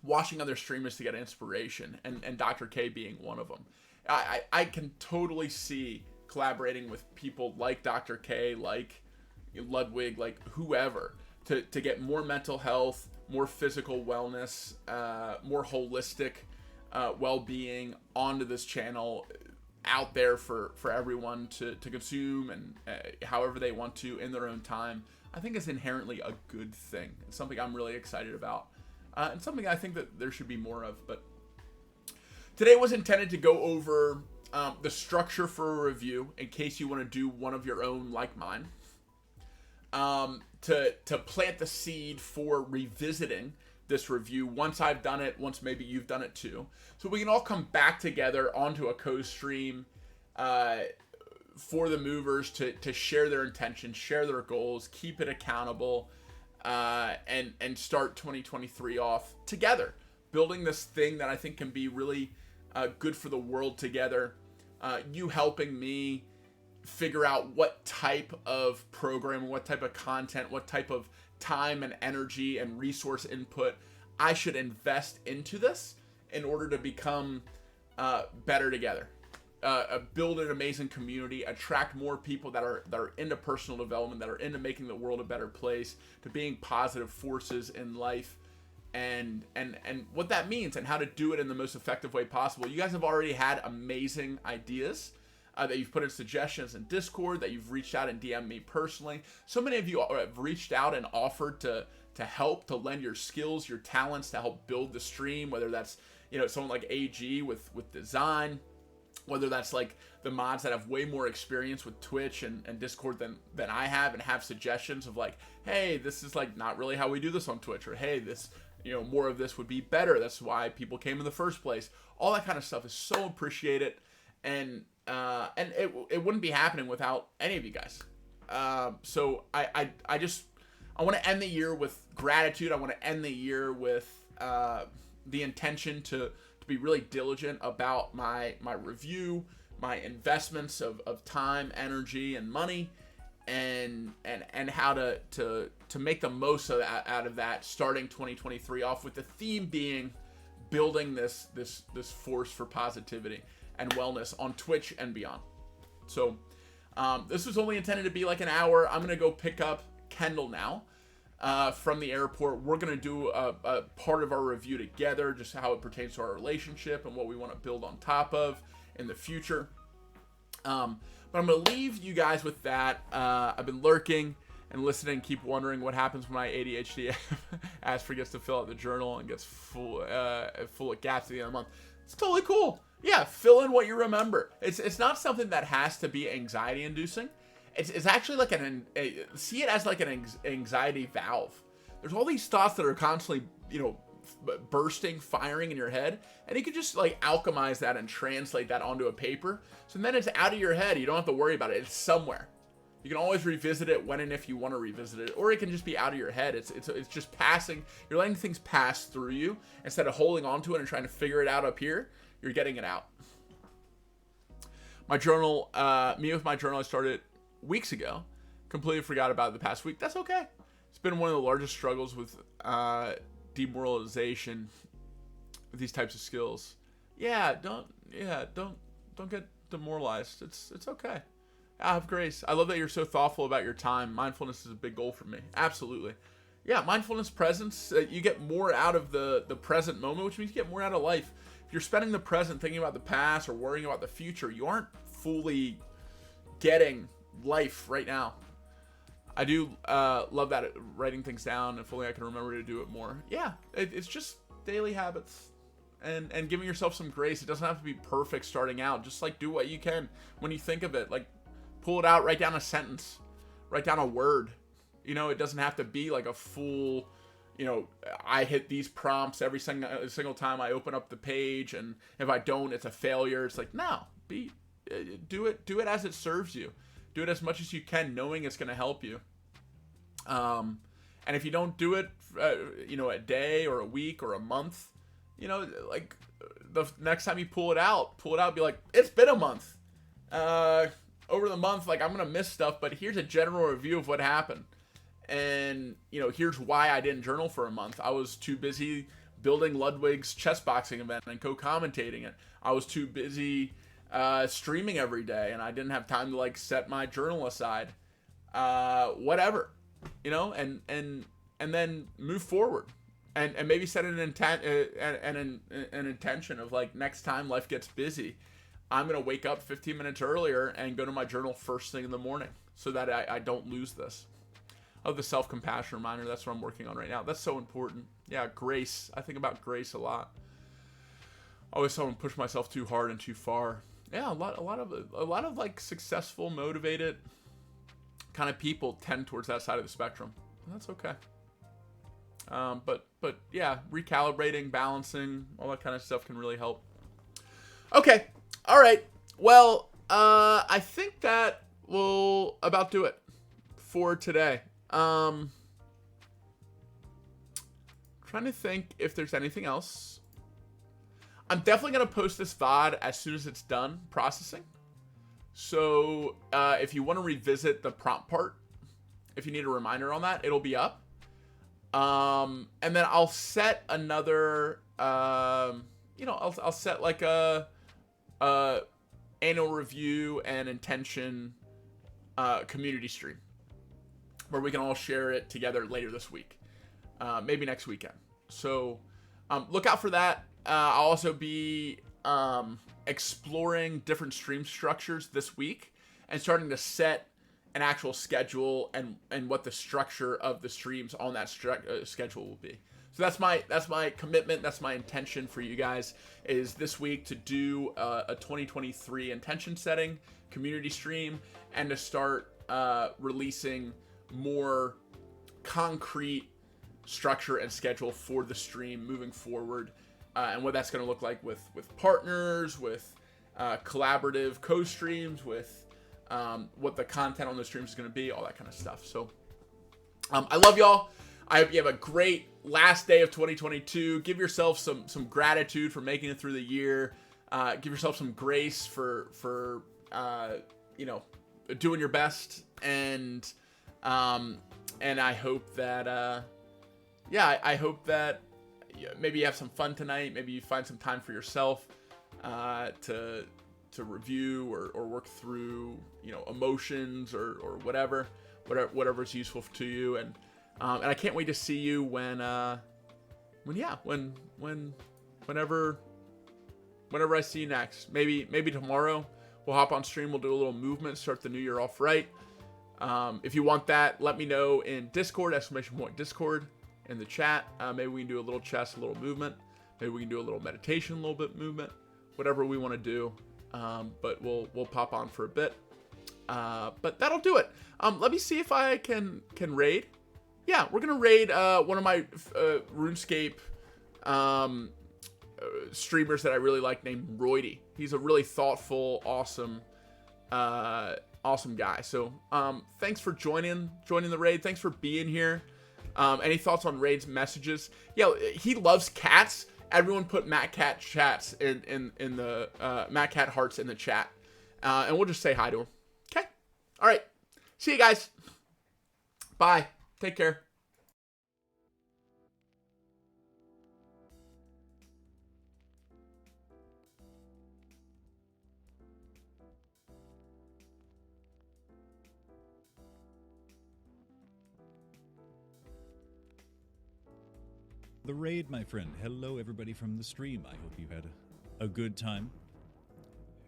watching other streamers to get inspiration, and Dr. K being one of them. I can totally see collaborating with people like Dr. K, like Ludwig, like whoever, to get more mental health, more physical wellness, more holistic well-being onto this channel, out there for everyone to consume and however they want to in their own time. I think is inherently a good thing. It's something I'm really excited about, and something I think that there should be more of. But today was intended to go over the structure for a review, in case you want to do one of your own like mine, to plant the seed for revisiting this review once I've done it, once maybe you've done it too, so we can all come back together onto a co-stream for the movers to share their intentions, share their goals, keep it accountable, and start 2023 off together, building this thing that I think can be really good for the world together. You helping me figure out what type of program, what type of content, what type of time and energy and resource input I should invest into this in order to become better together. Build an amazing community, attract more people that are into personal development, that are into making the world a better place, to being positive forces in life, and what that means and how to do it in the most effective way possible. You guys have already had amazing ideas that you've put in suggestions in Discord, that you've reached out and DM'd me personally. So many of you have reached out and offered to help, to lend your skills, your talents to help build the stream, whether that's, someone like AG with design, whether that's like the mods that have way more experience with Twitch and Discord than I have, and have suggestions of like, hey, this is like not really how we do this on Twitch, or hey, this, more of this would be better. That's why people came in the first place. All that kind of stuff is so appreciated, and it wouldn't be happening without any of you guys. So I want to end the year with gratitude. I want to end the year with the intention to be really diligent about my review, my investments of time, energy, and money, and how to make the most out of that, starting 2023 off with the theme being building this force for positivity and wellness on Twitch and beyond. So this was only intended to be like an hour. I'm gonna go pick up Kendall now from the airport. We're gonna do a part of our review together, just how it pertains to our relationship and what we want to build on top of in the future. But I'm gonna leave you guys with that. I've been lurking and listening, keep wondering what happens when my ADHD ass forgets to fill out the journal and gets full of gaps at the end of the month. It's totally cool. Yeah, fill in what you remember. It's not something that has to be anxiety inducing. It's actually like see it as like an anxiety valve. There's all these thoughts that are constantly, bursting, firing in your head, and you can just like alchemize that and translate that onto a paper. So then it's out of your head. You don't have to worry about it. It's somewhere. You can always revisit it when and if you want to revisit it, or it can just be out of your head. It's just passing. You're letting things pass through you instead of holding on to it and trying to figure it out up here. You're getting it out. My journal, me with my journal, I started weeks ago. Completely forgot about it the past week. That's okay. It's been one of the largest struggles with demoralization with these types of skills. Don't get demoralized. It's okay. Have grace. I love that you're so thoughtful about your time. Mindfulness is a big goal for me. Absolutely. Yeah, mindfulness, presence. You get more out of the present moment, which means you get more out of life. If you're spending the present thinking about the past or worrying about the future, you aren't fully getting life right now. I do love that, writing things down. If only I can remember to do it more. Yeah, it's just daily habits and giving yourself some grace. It doesn't have to be perfect starting out. Just like do what you can when you think of it. Like pull it out, write down a sentence, write down a word. It doesn't have to be like a full, I hit these prompts every single time I open up the page, and if I don't, it's a failure. It's like, no, do it as it serves you. Do it as much as you can, knowing it's going to help you. And if you don't do it, a day or a week or a month, like the next time you pull it out, be like, it's been a month. Over the month, like I'm going to miss stuff, but here's a general review of what happened. And, here's why I didn't journal for a month. I was too busy building Ludwig's chess boxing event and co-commentating it. I was too busy streaming every day, and I didn't have time to like set my journal aside. Whatever, and then move forward, and maybe set an intention of like, next time life gets busy, I'm gonna wake up 15 minutes earlier and go to my journal first thing in the morning, so that I don't lose this. The self-compassion reminder, that's what I'm working on right now. That's so important. Yeah, grace. I think about grace a lot. I always don't push myself too hard and too far. Yeah, a lot of like successful, motivated kind of people tend towards that side of the spectrum. And that's okay. But yeah, recalibrating, balancing, all that kind of stuff can really help. Okay. All right. Well, I think that will about do it for today. Trying to think if there's anything else. I'm definitely going to post this VOD as soon as it's done processing. So if you want to revisit the prompt part, if you need a reminder on that, it'll be up. And then I'll set another, I'll set like a annual review and intention community stream where we can all share it together later this week, maybe next weekend. So look out for that. I'll also be exploring different stream structures this week and starting to set an actual schedule and what the structure of the streams on that schedule will be. So that's my commitment. That's my intention for you guys, is this week to do a 2023 intention setting community stream and to start releasing more concrete structure and schedule for the stream moving forward, and what that's going to look like with partners, with collaborative co-streams, with what the content on the streams is going to be, all that kind of stuff. So I love y'all. I hope you have a great last day of 2022. Give yourself some gratitude for making it through the year. Give yourself some grace for doing your best, and I hope that I hope that maybe you have some fun tonight. Maybe you find some time for yourself to review or work through emotions or whatever's useful to you, and I can't wait to see you whenever I see you next. Maybe tomorrow we'll hop on stream. We'll do a little movement, start the new year off right. If you want that, let me know in Discord, !Discord, in the chat. Maybe we can do a little chess, a little movement. Maybe we can do a little meditation, a little bit movement. Whatever we want to do. But we'll pop on for a bit. But that'll do it. Let me see if I can raid. Yeah, we're gonna raid one of my RuneScape streamers that I really like, named Roidy. He's a really thoughtful, awesome guy. So thanks for joining the raid. Thanks for being here. Any thoughts on raid's messages? Yeah, he loves cats. Everyone put Matt Cat chats in the Matt Cat hearts in the chat, and we'll just say hi to him. Okay. All right. See you guys. Bye. Take care. The raid, my friend. Hello, everybody from the stream. I hope you had a good time.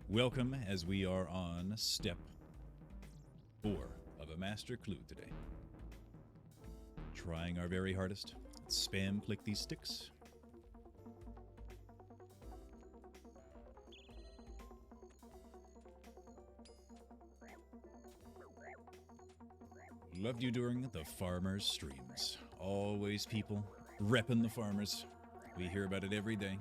Welcome, as we are on step 4 of a master clue today. Trying our very hardest. Spam click these sticks. Loved you during the farmers' streams. Always people repping the farmers. We hear about it every day.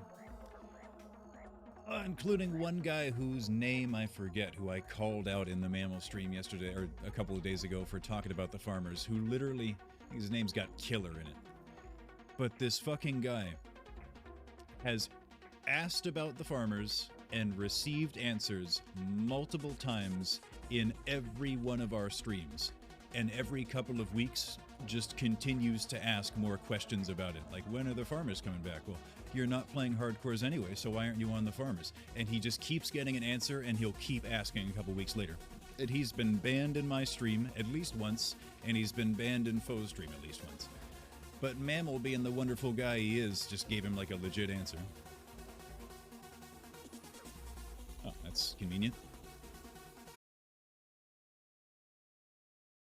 Including one guy whose name I forget, who I called out in the mammal stream yesterday, or a couple of days ago, for talking about the farmers, who literally, his name's got killer in it. But this fucking guy has asked about the farmers and received answers multiple times in every one of our streams. And every couple of weeks just continues to ask more questions about it. Like, when are the farmers coming back? Well, you're not playing hardcores anyway, so why aren't you on the farmers? And he just keeps getting an answer, and he'll keep asking a couple weeks later. And he's been banned in my stream at least once, and he's been banned in Foe's stream at least once. But Mammal, being the wonderful guy he is, just gave him like a legit answer. Oh, that's convenient.